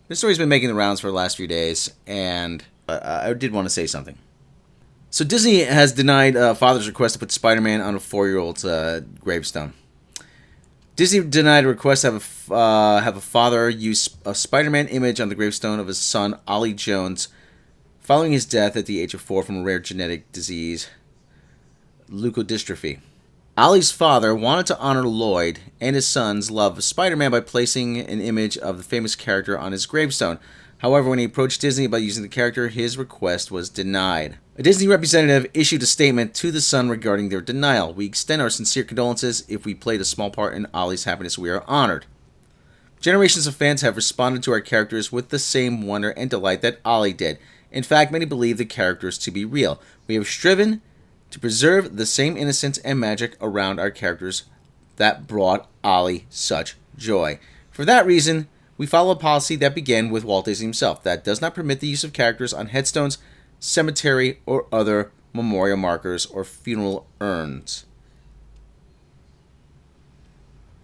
This story's been making the rounds for the last few days, and I did want to say something. So Disney has denied father's request to put Spider-Man on a 4-year-old's gravestone. Disney denied a request to have a father use a Spider-Man image on the gravestone of his son, Ollie Jones, following his death at the age of 4 from a rare genetic disease, leukodystrophy. Ollie's father wanted to honor Lloyd and his son's love of Spider-Man by placing an image of the famous character on his gravestone. However, when he approached Disney about using the character, his request was denied. A Disney representative issued a statement to the Sun regarding their denial. We extend our sincere condolences. If we played a small part in Ollie's happiness, we are honored. Generations of fans have responded to our characters with the same wonder and delight that Ollie did. In fact, many believe the characters to be real. We have striven to preserve the same innocence and magic around our characters that brought Ollie such joy. For that reason, we follow a policy that began with Walt Disney himself that does not permit the use of characters on headstones, cemetery, or other memorial markers or funeral urns.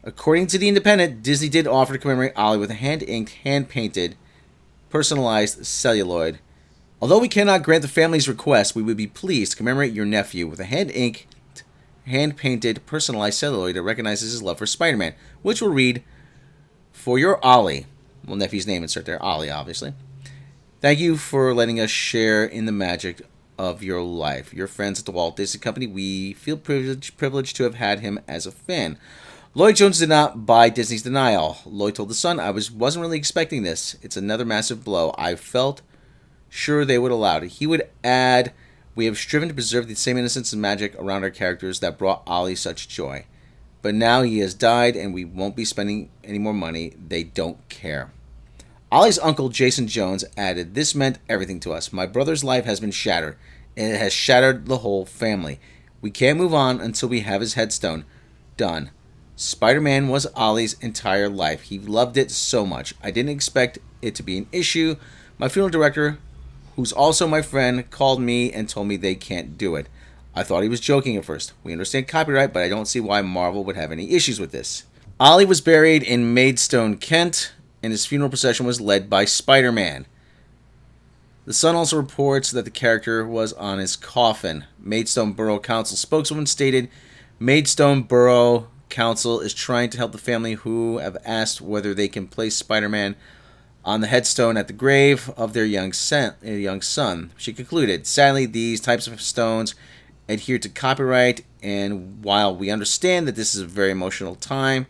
According to The Independent, Disney did offer to commemorate Ollie with a hand-inked, hand-painted, personalized celluloid. Although we cannot grant the family's request, we would be pleased to commemorate your nephew with a hand-inked, hand-painted, personalized celluloid that recognizes his love for Spider-Man, which will read, "For your Ollie." Well, nephew's name insert there, Ollie, obviously. Thank you for letting us share in the magic of your life. Your friends at the Walt Disney Company, we feel privileged to have had him as a fan. Lloyd Jones did not buy Disney's denial. Lloyd told The Sun, I wasn't really expecting this. It's another massive blow. I felt sure they would allow it. He would add, we have striven to preserve the same innocence and magic around our characters that brought Ollie such joy. But now he has died and we won't be spending any more money. They don't care. Ollie's uncle, Jason Jones, added, this meant everything to us. My brother's life has been shattered, and it has shattered the whole family. We can't move on until we have his headstone done. Spider-Man was Ollie's entire life. He loved it so much. I didn't expect it to be an issue. My funeral director, who's also my friend, called me and told me they can't do it. I thought he was joking at first. We understand copyright, but I don't see why Marvel would have any issues with this. Ollie was buried in Maidstone, Kent, and his funeral procession was led by Spider-Man. The Sun also reports that the character was on his coffin. Maidstone Borough Council spokeswoman stated, Maidstone Borough Council is trying to help the family who have asked whether they can place Spider-Man on the headstone at the grave of their young son. She concluded, sadly, these types of stones adhere to copyright, and while we understand that this is a very emotional time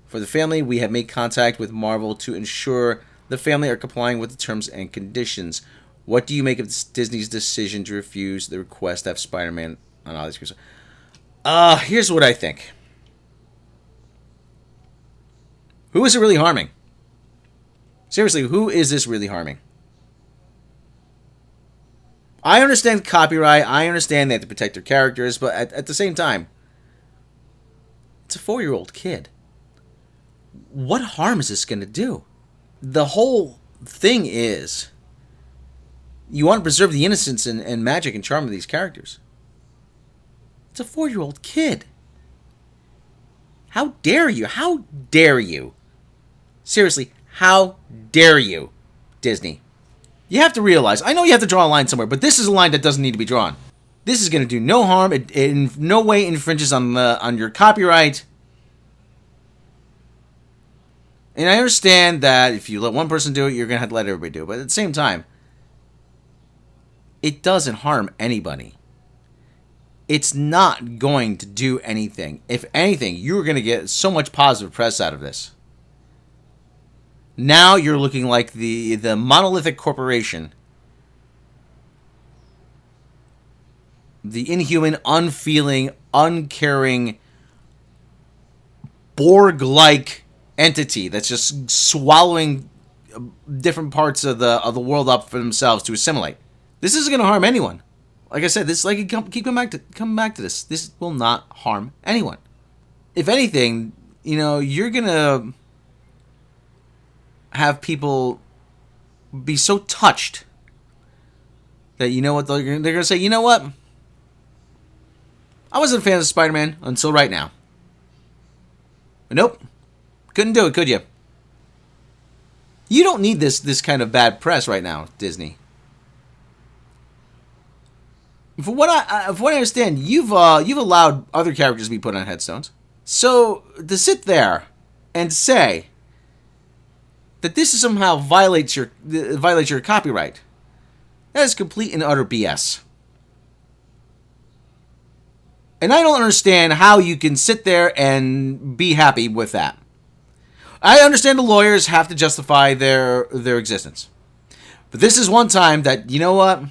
for the family, we have made contact with Marvel to ensure the family are complying with the terms and conditions. What do you make of Disney's decision to refuse the request to have Spider-Man on Ollie's gravestone? Here's what I think. Who is it really harming? Seriously, who is this really harming? I understand copyright. I understand they have to protect their characters, but at the same time, it's a 4-year-old kid. What harm is this going to do? The whole thing is, you want to preserve the innocence and magic and charm of these characters. It's a 4-year-old kid. How dare you? How dare you? Seriously, how dare you, Disney? You have to realize, I know you have to draw a line somewhere, but this is a line that doesn't need to be drawn. This is going to do no harm. It in no way infringes on your copyright. And I understand that if you let one person do it, you're going to have to let everybody do it. But at the same time, it doesn't harm anybody. It's not going to do anything. If anything, you're going to get so much positive press out of this. Now you're looking like the monolithic corporation. The inhuman, unfeeling, uncaring, Borg-like entity that's just swallowing different parts of the world up for themselves to assimilate. This isn't going to harm anyone. Like I said, this keep coming back to this. This will not harm anyone. If anything, you're going to have people be so touched that you know what they're going to say, you know what? I wasn't a fan of Spider-Man until right now. But nope. Couldn't do it, could you? You don't need this kind of bad press right now, Disney. From what I understand, you've allowed other characters to be put on headstones. So to sit there and say that this somehow violates your copyright, that is complete and utter BS. And I don't understand how you can sit there and be happy with that. I understand the lawyers have to justify their existence. But this is one time that, you know what?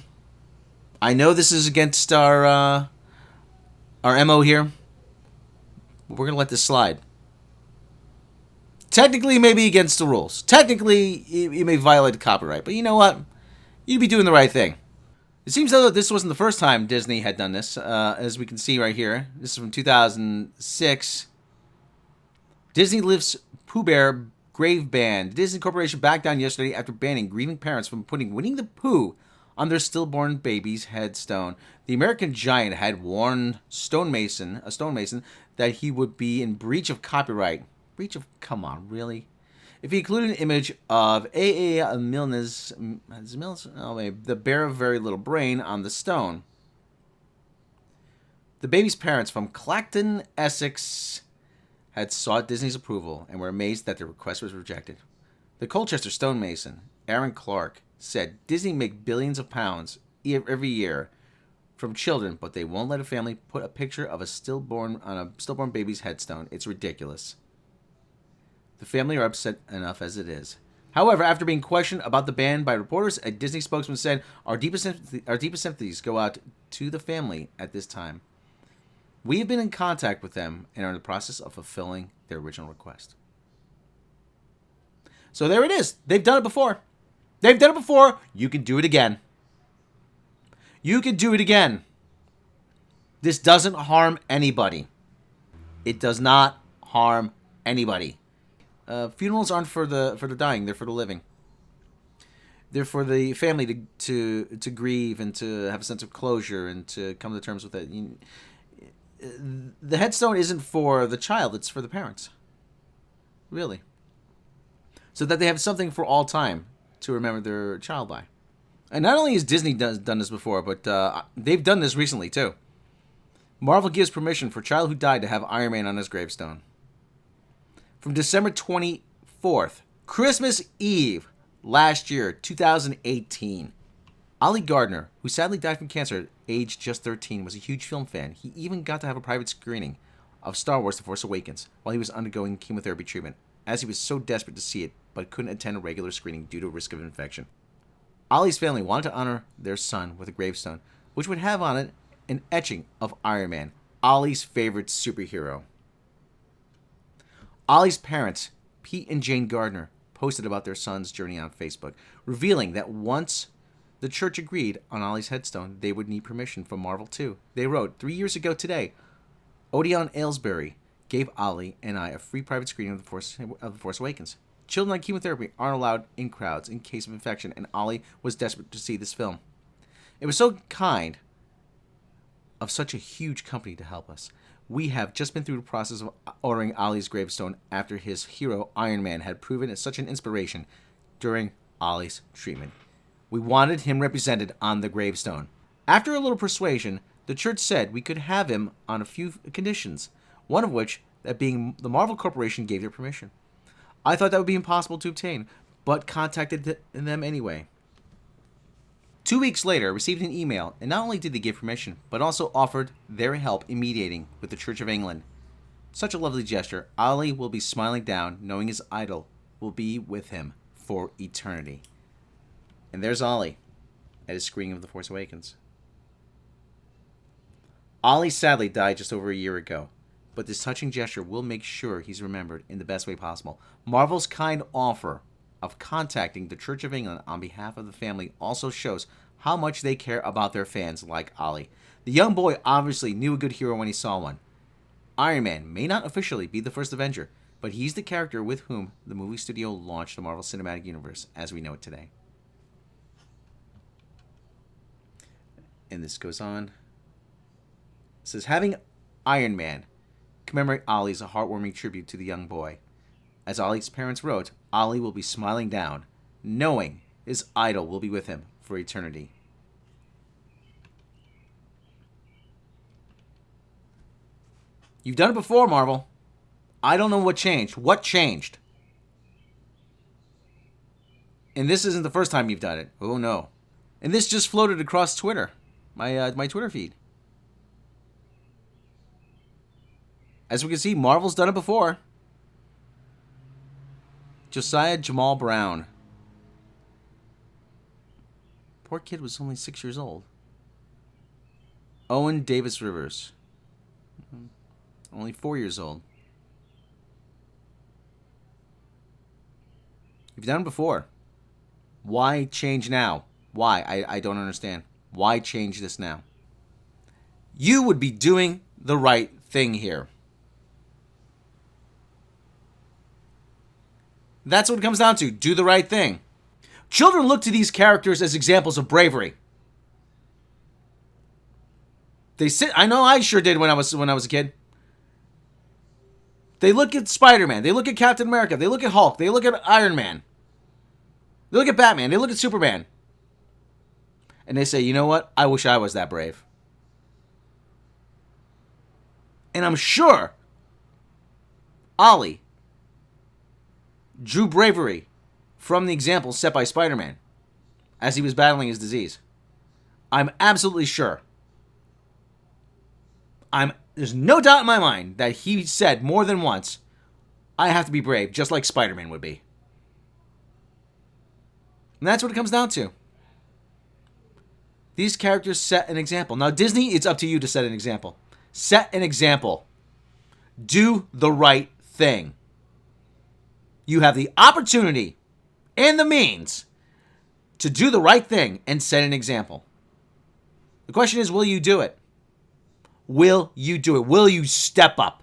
I know this is against our MO here, but we're going to let this slide. Technically, it may be against the rules. Technically, you may violate the copyright. But you know what? You'd be doing the right thing. It seems though that this wasn't the first time Disney had done this. As we can see right here, this is from 2006. Disney lifts Pooh Bear grave ban. The Disney Corporation backed down yesterday after banning grieving parents from putting Winnie the Pooh on their stillborn baby's headstone. The American giant had warned a stonemason, that he would be in breach of copyright. Breach of, come on, really? If he included an image of A.A. Milne's, the bear of very little brain on the stone. The baby's parents from Clacton, Essex, had sought Disney's approval and were amazed that their request was rejected. The Colchester stonemason, Aaron Clark, said Disney make billions of pounds every year from children, but they won't let a family put a picture of a stillborn baby's headstone. It's ridiculous. The family are upset enough as it is. However, after being questioned about the ban by reporters, a Disney spokesman said, Our deepest sympathies go out to the family at this time. We have been in contact with them and are in the process of fulfilling their original request. So there it is. They've done it before. You can do it again. You can do it again. This doesn't harm anybody. It does not harm anybody. Funerals aren't for the dying; they're for the living. They're for the family to grieve and to have a sense of closure and to come to terms with it. The headstone isn't for the child; it's for the parents. Really, so that they have something for all time to remember their child by. And not only has Disney done this before, but they've done this recently too. Marvel gives permission for a child who died to have Iron Man on his gravestone. From December 24th, Christmas Eve, last year, 2018. Ollie Gardner, who sadly died from cancer at age just 13, was a huge film fan. He even got to have a private screening of Star Wars The Force Awakens while he was undergoing chemotherapy treatment, as he was so desperate to see it but couldn't attend a regular screening due to risk of infection. Ollie's family wanted to honor their son with a gravestone, which would have on it an etching of Iron Man, Ollie's favorite superhero. Ollie's parents, Pete and Jane Gardner, posted about their son's journey on Facebook, revealing that once the church agreed on Ollie's headstone, they would need permission from Marvel too. They wrote, 3 years ago today, Odeon Aylesbury gave Ollie and I a free private screening of The Force Awakens. Children on chemotherapy aren't allowed in crowds in case of infection, and Ollie was desperate to see this film. It was so kind of such a huge company to help us. We have just been through the process of ordering Ollie's gravestone after his hero, Iron Man, had proven as such an inspiration during Ollie's treatment. We wanted him represented on the gravestone. After a little persuasion, the church said we could have him on a few conditions, one of which, that being the Marvel Corporation gave their permission. I thought that would be impossible to obtain, but contacted them anyway. 2 weeks later, I received an email, and not only did they give permission, but also offered their help in mediating with the Church of England. Such a lovely gesture. Ollie will be smiling down, knowing his idol will be with him for eternity. And there's Ollie at his screening of The Force Awakens. Ollie sadly died just over a year ago, but this touching gesture will make sure he's remembered in the best way possible. Marvel's kind offer of contacting the Church of England on behalf of the family also shows how much they care about their fans like Ollie. The young boy obviously knew a good hero when he saw one. Iron Man may not officially be the first Avenger, but he's the character with whom the movie studio launched the Marvel Cinematic Universe as we know it today. And this goes on. It says, having Iron Man commemorate Ollie is a heartwarming tribute to the young boy. As Ollie's parents wrote, Ollie will be smiling down, knowing his idol will be with him for eternity. You've done it before, Marvel. I don't know what changed. What changed? And this isn't the first time you've done it. Oh, no. And this just floated across Twitter. My Twitter feed. As we can see, Marvel's done it before. Josiah Jamal Brown. Poor kid was only 6 years old. Owen Davis Rivers. Only 4 years old. You've done it before. Why change now? Why? I don't understand. Why change this now? You would be doing the right thing here. That's what it comes down to. Do the right thing. Children look to these characters as examples of bravery. I know I sure did when I was a kid. They look at Spider-Man. They look at Captain America. They look at Hulk. They look at Iron Man. They look at Batman. They look at Superman. And they say, you know what? I wish I was that brave. And I'm sure Ollie drew bravery from the example set by Spider-Man as he was battling his disease. I'm absolutely sure. There's no doubt in my mind that he said more than once, I have to be brave, just like Spider-Man would be. And that's what it comes down to. These characters set an example. Now, Disney, it's up to you to set an example. Set an example. Do the right thing. You have the opportunity and the means to do the right thing and set an example. The question is, will you do it? Will you do it? Will you step up?